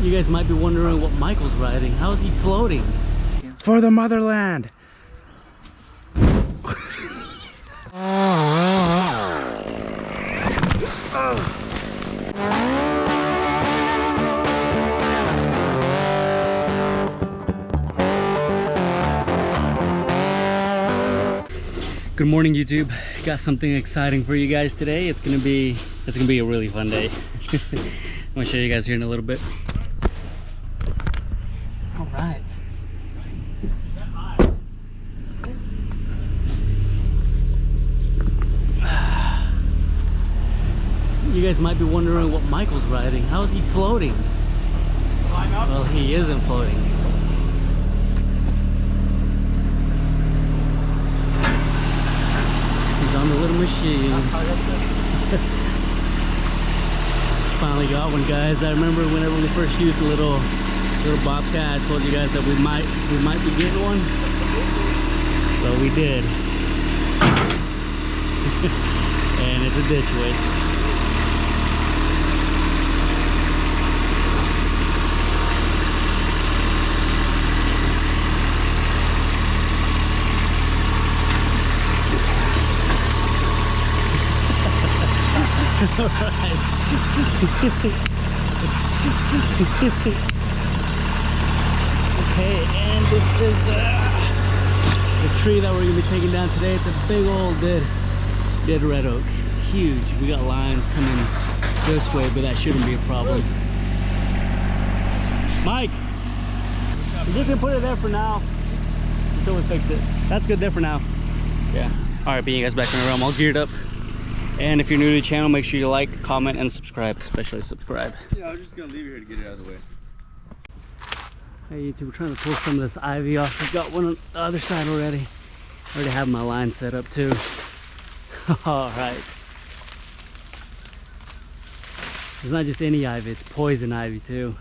You guys might be wondering what Michael's riding. How is he floating? For the motherland. Good morning, YouTube. Got something exciting for you guys today. It's gonna be a really fun day. I'm gonna show you guys here in a little bit. All right. You guys might be wondering what Michael's riding. How is he floating? Well, he isn't floating. He's on the little machine. Finally got one, guys. I remember whenever we first used the little Bobcat, I told you guys that we might be getting one. So we did. And it's a ditch witch. Alright. Okay, and this is the tree that we're gonna be taking down today. It's a big old dead red oak. Huge. We got lines coming this way, but that shouldn't be a problem. Mike, I'm just gonna put it there for now until we fix it. That's good there for now. Yeah. Alright, being you guys back in the room, all geared up. And if you're new to the channel, make sure you like, comment, and subscribe, especially subscribe. Yeah, I was just gonna leave you here to get it out of the way. Hey YouTube, we're trying to pull some of this ivy off. We've got one on the other side already. I already have my line set up too. All right. It's not just any ivy, it's poison ivy too.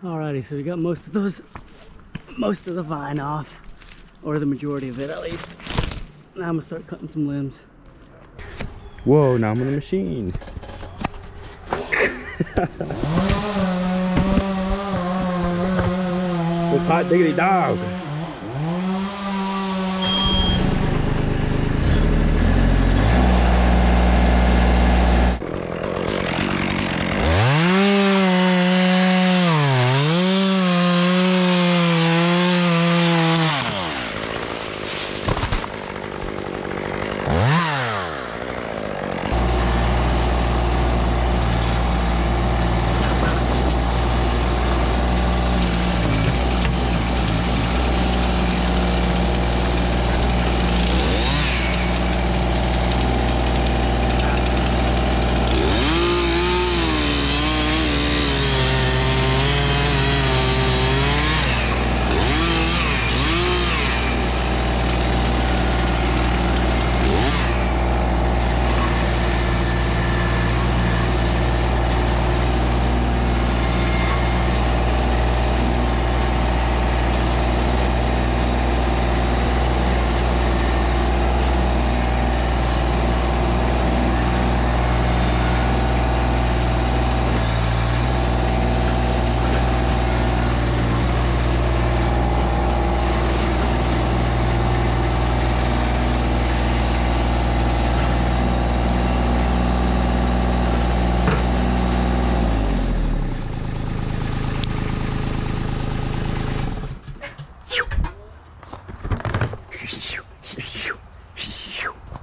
Alrighty, so we got most of the vine off, or the majority of it at least. Now I'm gonna start cutting some limbs. Whoa, now I'm on the machine. With hot diggity dog.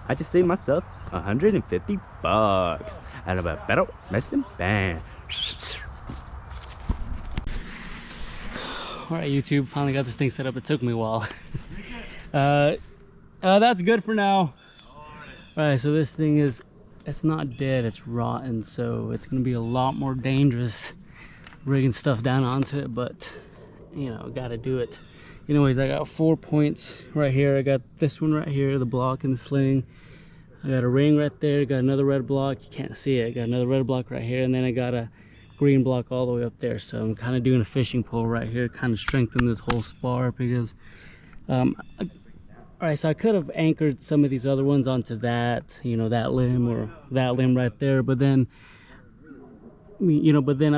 I just saved myself 150 bucks out of a better messing band. Alright YouTube, finally got this thing set up. It took me a while. That's good for now. Alright, so this thing is, it's not dead, it's rotten, so it's gonna be a lot more dangerous rigging stuff down onto it, but you know, gotta do it. Anyways, I got 4 points right here. I got this one right here, the block and the sling. I got a ring right there, got another red block, you can't see it. I got another red block right here, and then I got a green block all the way up there. So I'm kind of doing a fishing pole right here, kind of strengthen this whole spar, because all right, so I could have anchored some of these other ones onto that, you know, that limb or that limb right there, but then, you know, but then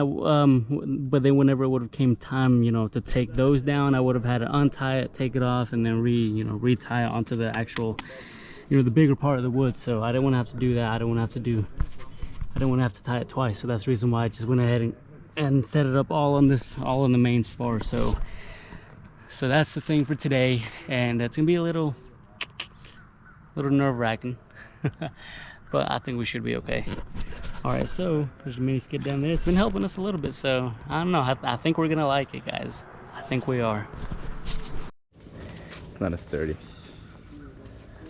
whenever it would have came time, you know, to take those down, I would have had to untie it, take it off, and then retie it onto the actual, you know, the bigger part of the wood. So I didn't want to have to do that. I didn't want to have to tie it twice. So that's the reason why I just went ahead and set it up all on the main spar. So that's the thing for today, and that's gonna be a little nerve-wracking, but I think we should be okay. All right, so there's a mini skid down there. It's been helping us a little bit, so I don't know. I think we're gonna like it, guys. I think we are. It's not as sturdy.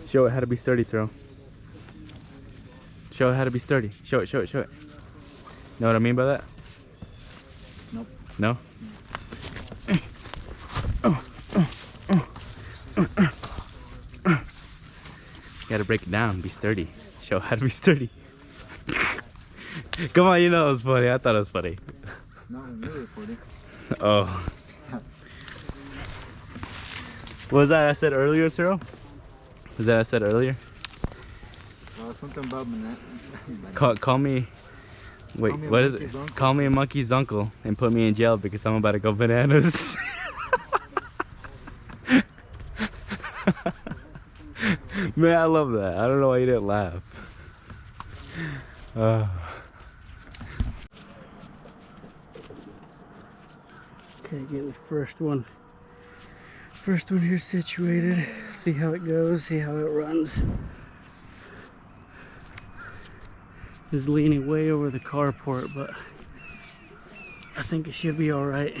Show it how to be sturdy, Tro. Show it how to be sturdy. Show it. Know what I mean by that? Nope. No? You gotta break it down, be sturdy. Show how to be sturdy. Come on, you know it was funny. I thought it was funny. No, really funny. Oh. What was that I said earlier, Turo? Was that I said earlier? Something about banana. Call me. Wait, what is it? Call me a monkey's uncle and put me in jail because I'm about to go bananas. Man, I love that. I don't know why you didn't laugh. Okay, get the first one here situated. See how it goes, see how it runs. It's leaning way over the carport, but I think it should be all right.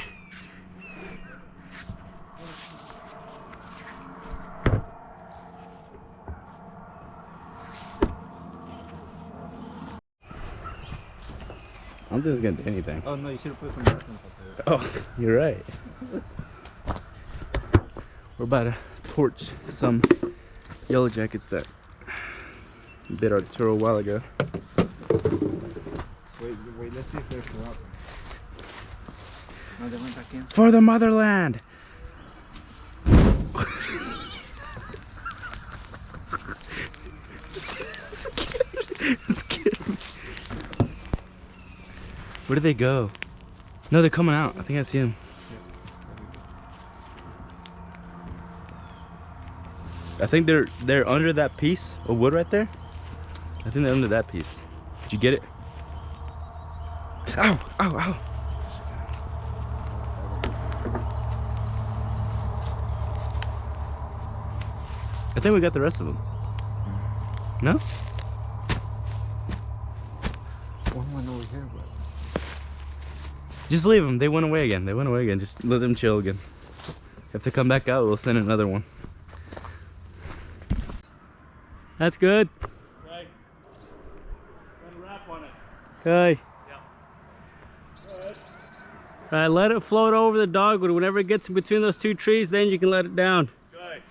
I don't think it's gonna do anything. Oh no, you should have put some markings up there. Oh, you're right. We're about to torch some yellow jackets that bit our tour a while ago. Wait, let's see if they're still up. No, they went back in. For the motherland! It's scared me. Where did they go? No, they're coming out. I think I see them. I think they're under that piece of wood right there. I think they're under that piece. Did you get it? Ow! Ow! Ow! I think we got the rest of them. No? One went over here, but Just leave them. They went away again. Just let them chill again. If they come back out, we'll send another one. That's good. Okay. Gonna wrap on it. Okay. Yep. All right, let it float over the dogwood. Whenever it gets in between those two trees, then you can let it down. Good.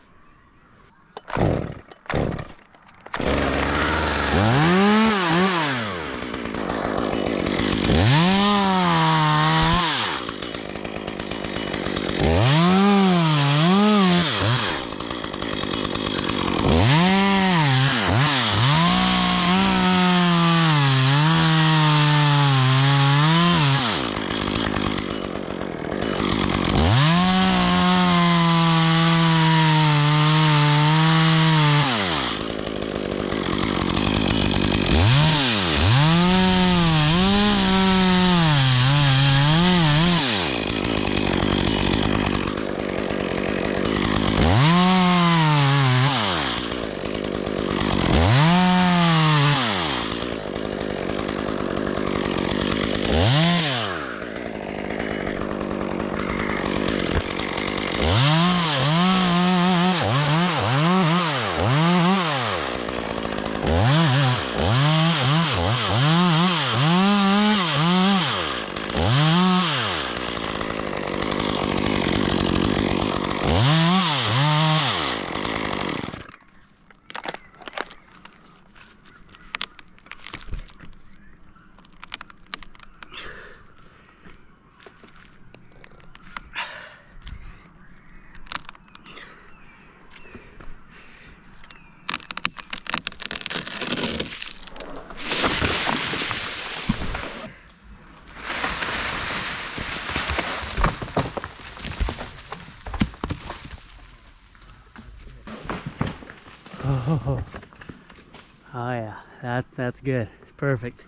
That's good. Perfect.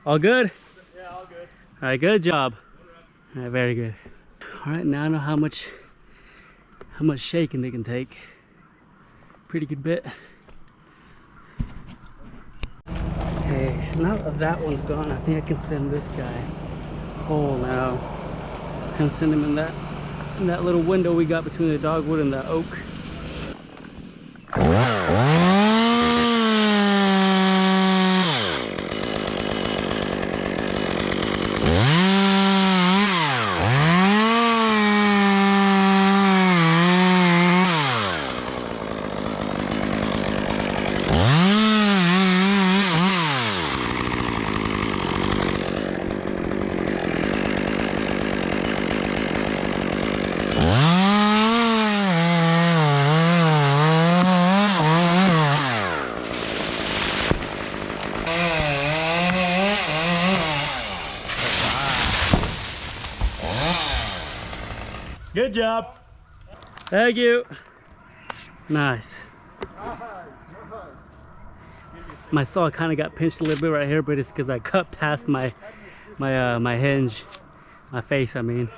All good? Yeah, all good. All right, good job. All right, very good. All right, now I know how much shaking they can take. Pretty good bit. Okay, now that that one's gone, I think I can send this guy whole now. I can send him in that little window we got between the dogwood and the oak. Good job. Thank you. Nice. My saw kind of got pinched a little bit right here, but it's because I cut past my hinge, my face, I mean.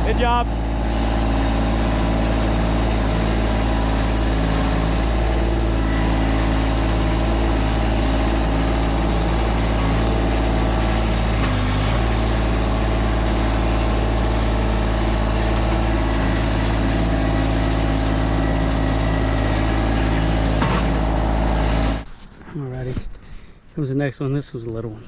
Good job. Alrighty, comes the next one. This was a little one.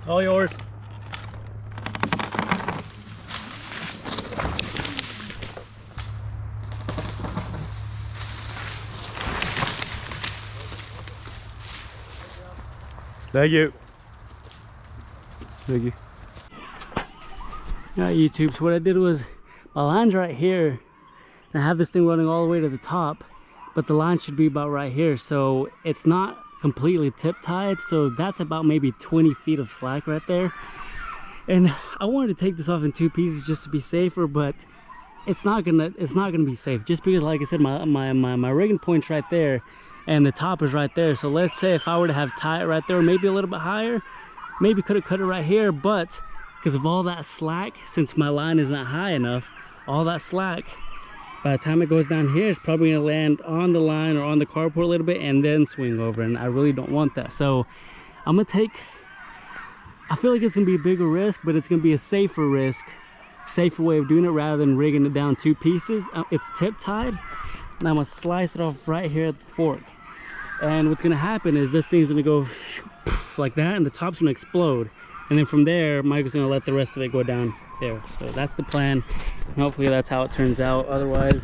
All yours. Thank you. Thank you. Alright, YouTube, so what I did was, my line's right here, and I have this thing running all the way to the top, but the line should be about right here, so it's not completely tip tied, so that's about maybe 20 feet of slack right there. And I wanted to take this off in two pieces just to be safer, but it's not gonna be safe, just because, like I said, my rigging point's right there and the top is right there. So let's say if I were to have tie it right there, maybe a little bit higher, maybe could have cut it right here, but because of all that slack, since my line is not high enough, all that slack, by the time it goes down here, it's probably gonna land on the line or on the carport a little bit and then swing over, and I really don't want that. So I'm gonna take, I feel like it's gonna be a bigger risk, but it's gonna be a safer risk, safer way of doing it rather than rigging it down two pieces. It's tip tied, and I'm gonna slice it off right here at the fork. And what's gonna happen is this thing's gonna go like that, and the top's gonna explode. And then from there, Michael's gonna let the rest of it go down there. So that's the plan. And hopefully that's how it turns out. Otherwise,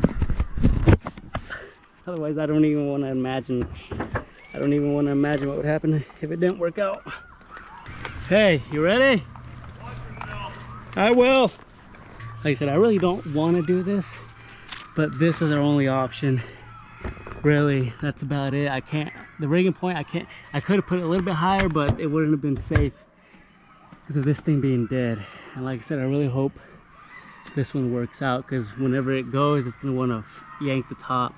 I don't even want to imagine. I don't even want to imagine what would happen if it didn't work out. Hey, you ready? Watch yourself. I will. Like I said, I really don't want to do this, but this is our only option. Really, that's about it. I can't, the rigging point, I could have put it a little bit higher, but it wouldn't have been safe because of this thing being dead. And like I said, I really hope this one works out, because whenever it goes, it's going to want to yank the top.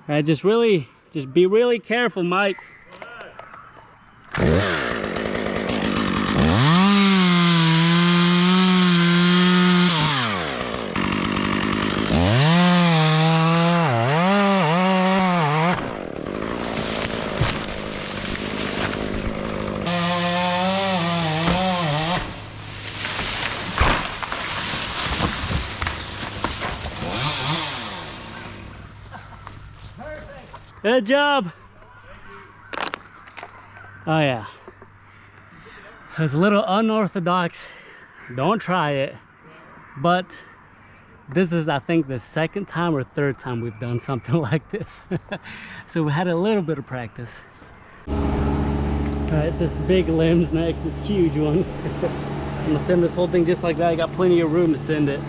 All right, just be really careful, Mike. Good job. Oh yeah. It was a little unorthodox. Don't try it. But this is, I think, the second time or third time we've done something like this. So we had a little bit of practice. All right, this big limb's next, this huge one. I'm gonna send this whole thing just like that. I got plenty of room to send it.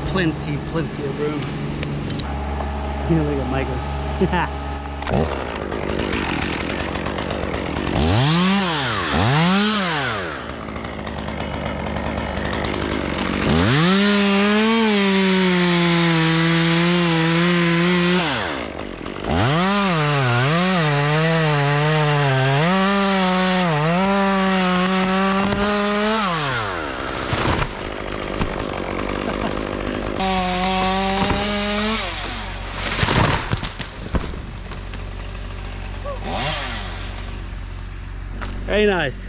Plenty of room. Yeah, look at Michael. Very nice.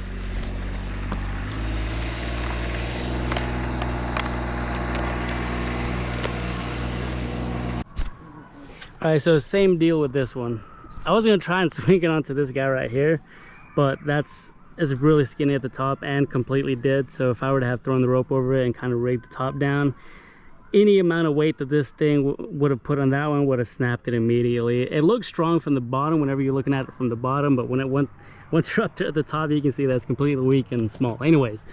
All right, so same deal with this one. I was gonna try and swing it onto this guy right here, but it's really skinny at the top and completely dead. So if I were to have thrown the rope over it and kind of rigged the top down, any amount of weight that this thing would have put on that one would have snapped it immediately. It looks strong from the bottom whenever you're looking at it from the bottom, but when it once you're up to the top, you can see that it's completely weak and small. Anyways,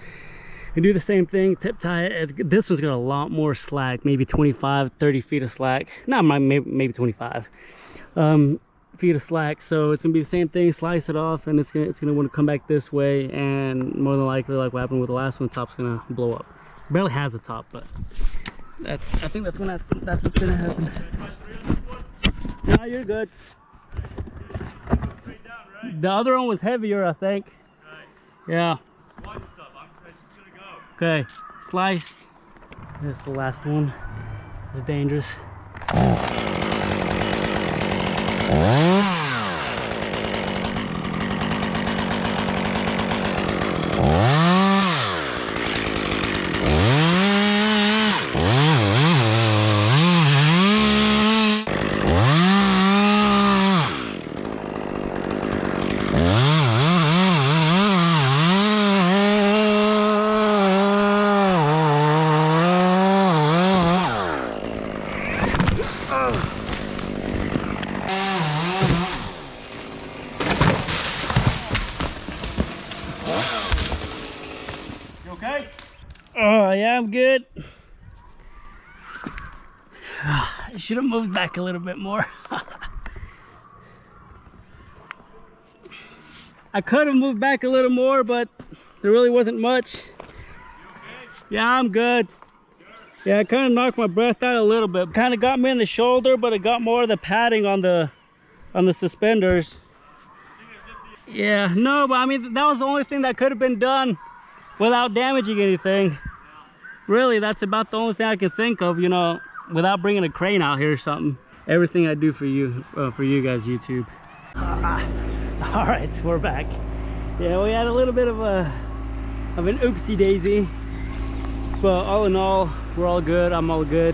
we do the same thing, tip tie it. This one's got a lot more slack, maybe 25-30 feet of slack. Not maybe 25 feet of slack. So it's gonna be the same thing, slice it off, and it's gonna want to come back this way, and more than likely, like what happened with the last one, the top's gonna blow up. Barely has a top, but I think that's what's gonna happen. No, you're good. The other one was heavier, I think. Yeah. Okay, slice. This is the last one. It's dangerous. Okay? Oh, yeah, I'm good. I should have moved back a little bit more. I could have moved back a little more, but there really wasn't much. You okay? Yeah, I'm good. Yeah, it kind of knocked my breath out a little bit. Kind of got me in the shoulder, but it got more of the padding on the suspenders. Yeah, no, but I mean, that was the only thing that could have been done without damaging anything. Really, that's about the only thing I can think of, you know, without bringing a crane out here or something. Everything I do for you guys, YouTube. All right, we're back. Yeah, we had a little bit of an oopsie daisy, but all in all, we're all good. I'm all good.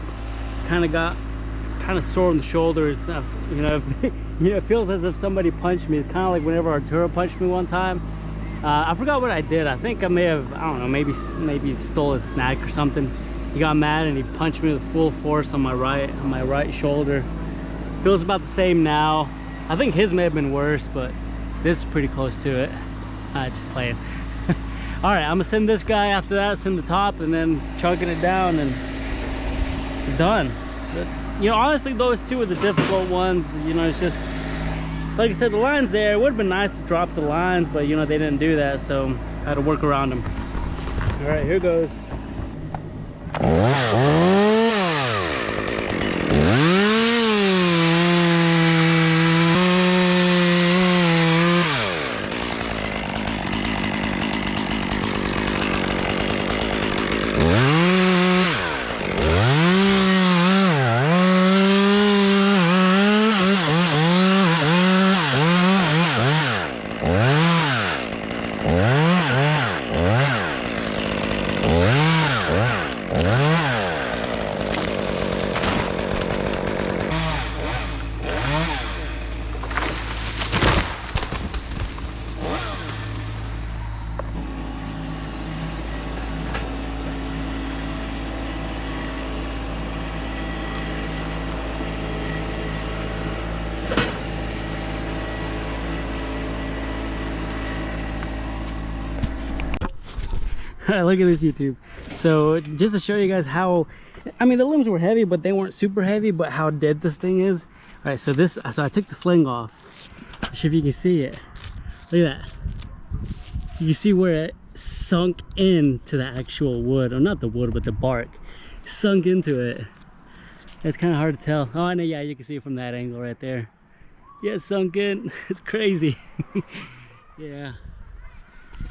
Kind of sore in the shoulders. You know, it feels as if somebody punched me. It's kind of like whenever Arturo punched me one time. I forgot what I did. I think I may have, I don't know, maybe stole a snack or something. He got mad and he punched me with full force on my right shoulder. Feels about the same now. I think his may have been worse, but this is pretty close to it. Just playing. All right, I'm gonna send this guy after that, send the top, and then chunking it down, and done. But, you know, honestly, those two are the difficult ones. You know, it's just, like I said, the lines there, it would have been nice to drop the lines, but you know, they didn't do that, so I had to work around them. All right, here goes. Alright, look at this, YouTube. So just to show you guys how, I mean, the limbs were heavy, but they weren't super heavy, but how dead this thing is. Alright, so I took the sling off. See if you can see it. Look at that. You can see where it sunk into the actual wood, or not the wood, but the bark. Sunk into it. It's kind of hard to tell. Oh, I know, yeah, you can see it from that angle right there. Yeah, it's sunk in. It's crazy. Yeah.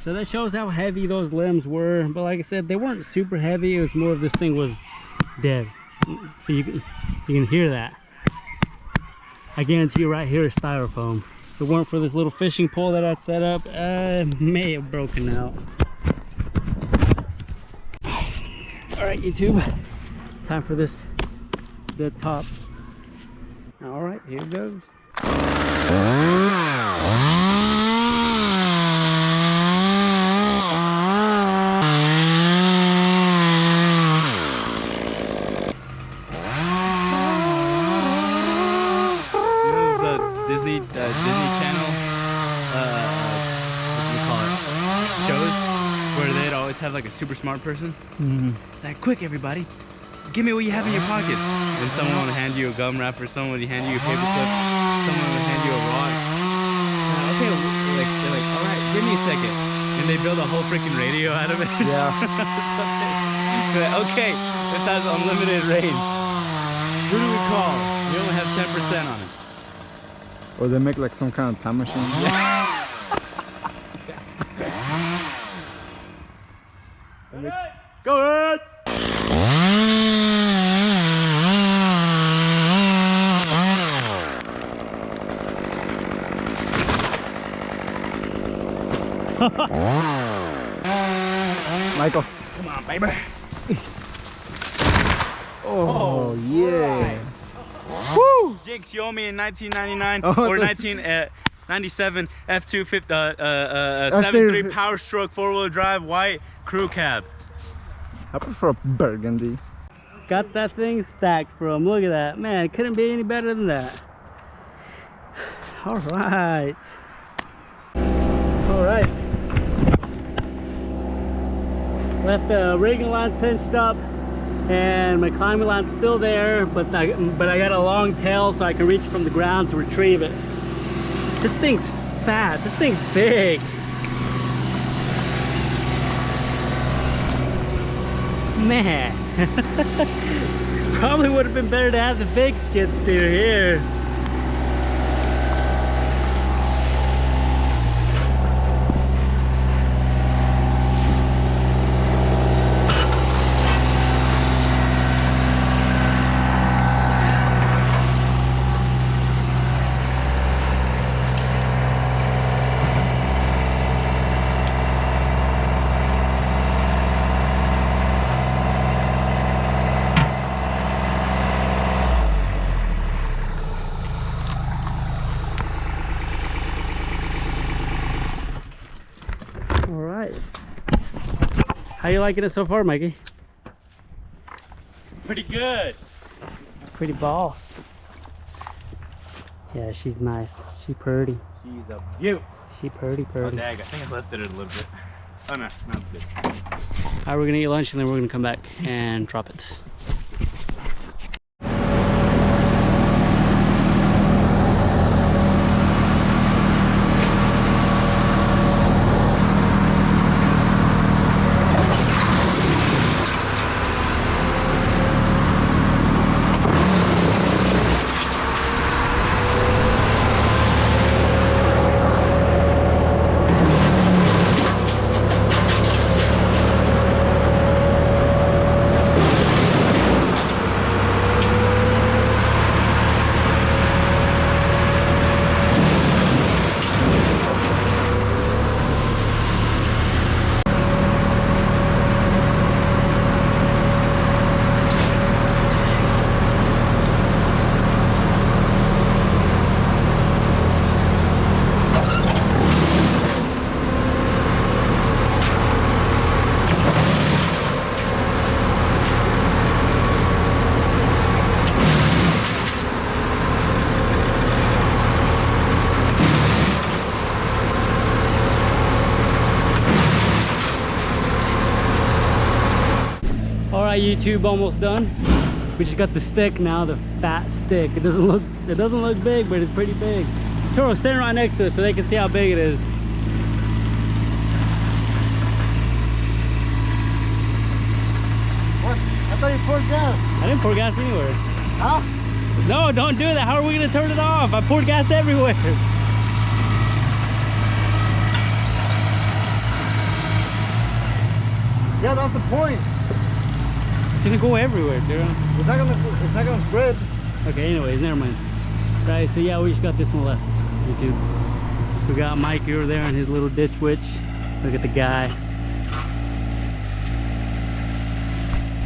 So that shows how heavy those limbs were. But like I said, they weren't super heavy. It was more of this thing was dead. So you can hear that. I guarantee you right here is styrofoam. If it weren't for this little fishing pole that I'd set up, it may have broken out. Alright, YouTube. Time for the top. Alright, here it goes. Disney Channel, what do you call it? Shows where they'd always have like a super smart person. Like, quick, everybody, give me what you have in your pockets. And someone would hand you a gum wrapper, someone would hand you a paper clip, someone would hand you a rock. Okay, they're like, all right, give me a second. And they build a whole freaking radio out of it. Yeah. Like, okay, this has unlimited range. Who do we call? We only have 10% on it. Or they make like some kind of time machine. Go ahead! Michael. Come on, baby. Oh, yeah. Woo! Jinx, you owe me in 1999 or 1997 F250 73 Power Stroke 4-wheel drive white crew cab. I prefer burgundy. Got that thing stacked from. Look at that. Man, it couldn't be any better than that. Alright. Alright. Left the rigging line cinched up and my climbing line's still there, but I got a long tail so I can reach from the ground to retrieve it. This thing's fat. This thing's big. Man. Probably would have been better to have the big skid steer here. How you liking it so far, Mikey? Pretty good. It's pretty boss. Yeah, she's nice. She pretty. She's a beaut. She pretty. Oh, dang, I think I left it a little bit. Oh, no, smells good. Alright, we're gonna eat lunch and then we're gonna come back and drop it. YouTube almost done. We just got the stick now, the fat stick. It doesn't look big, but it's pretty big. Toro, stand right next to it so they can see how big it is. What? I thought you poured gas. I didn't pour gas anywhere. Huh? No, don't do that. How are we gonna turn it off? I poured gas everywhere. Yeah, that's the point. It's gonna go everywhere, Toro. It's not gonna spread. Okay, anyways, never mind. Right, so yeah, we just got this one left. YouTube. We got Mikey over there in his little ditch witch. Look at the guy.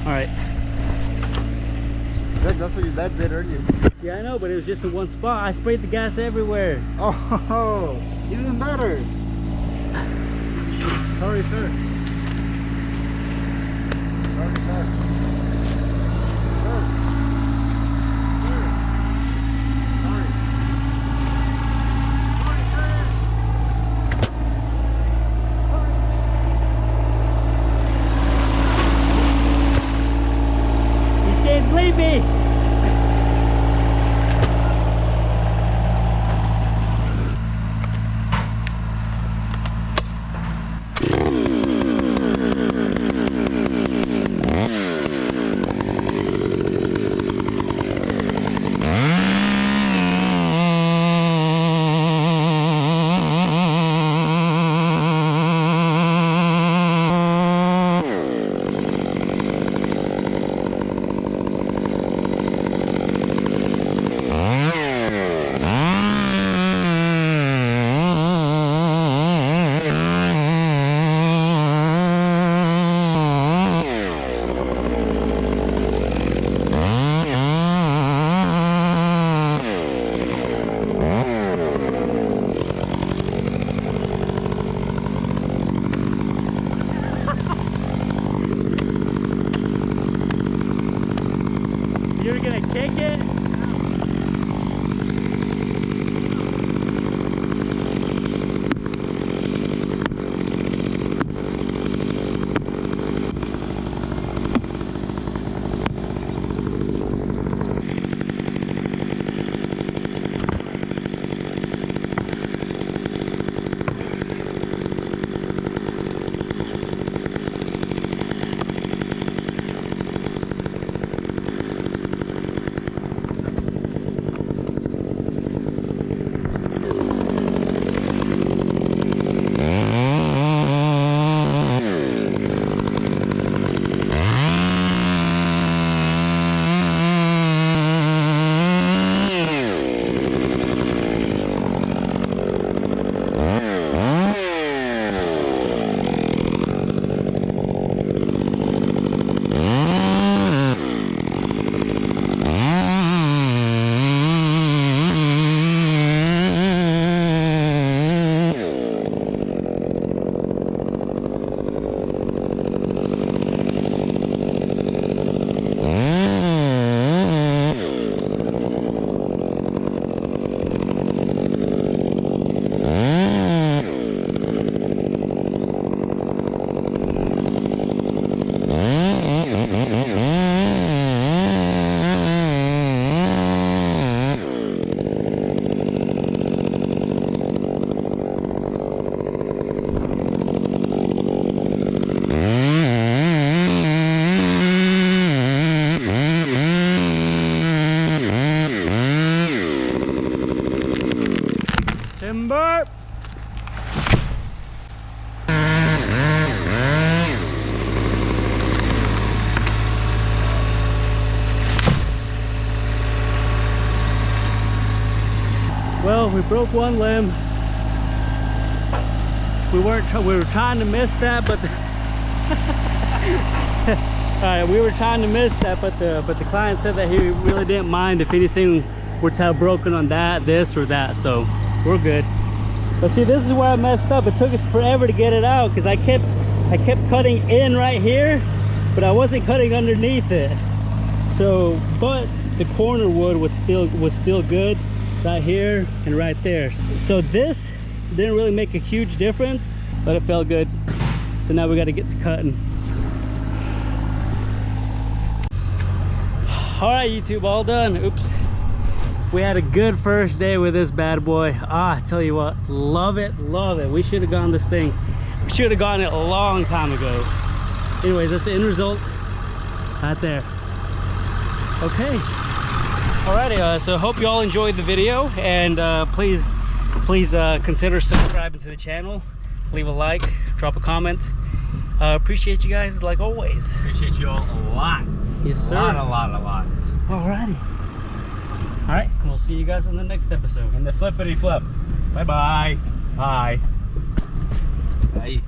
All right. That's what your dad did earlier. Yeah, I know, but it was just in one spot. I sprayed the gas everywhere. Oh, even better. Sorry, sir. Sorry, sir. Sir. Sir. Sorry. Sorry, sir. He's getting sleepy. You're gonna kick it? Timber! Well, we broke one limb. We were trying to miss that, but all right, we were trying to miss that, but the client said that he really didn't mind if anything were to have broken on that, this or that, so we're good. But see, this is where I messed up. It took us forever to get it out because I kept cutting in right here, but I wasn't cutting underneath it. So, but the corner wood was still good right here and right there. So this didn't really make a huge difference, but it felt good. So now we got to get to cutting. All right, YouTube, all done. Oops. We had a good first day with this bad boy. I tell you what, love it, love it. We should have gotten this thing. We should have gotten it a long time ago. Anyways, that's the end result right there. Okay. Alrighty, so hope you all enjoyed the video, and please consider subscribing to the channel. Leave a like, drop a comment. Appreciate you guys like always. Appreciate you all a lot. Yes, sir. A lot. Alrighty. Alright, and we'll see you guys in the next episode. And the flippity flip. Bye bye. Bye. Bye.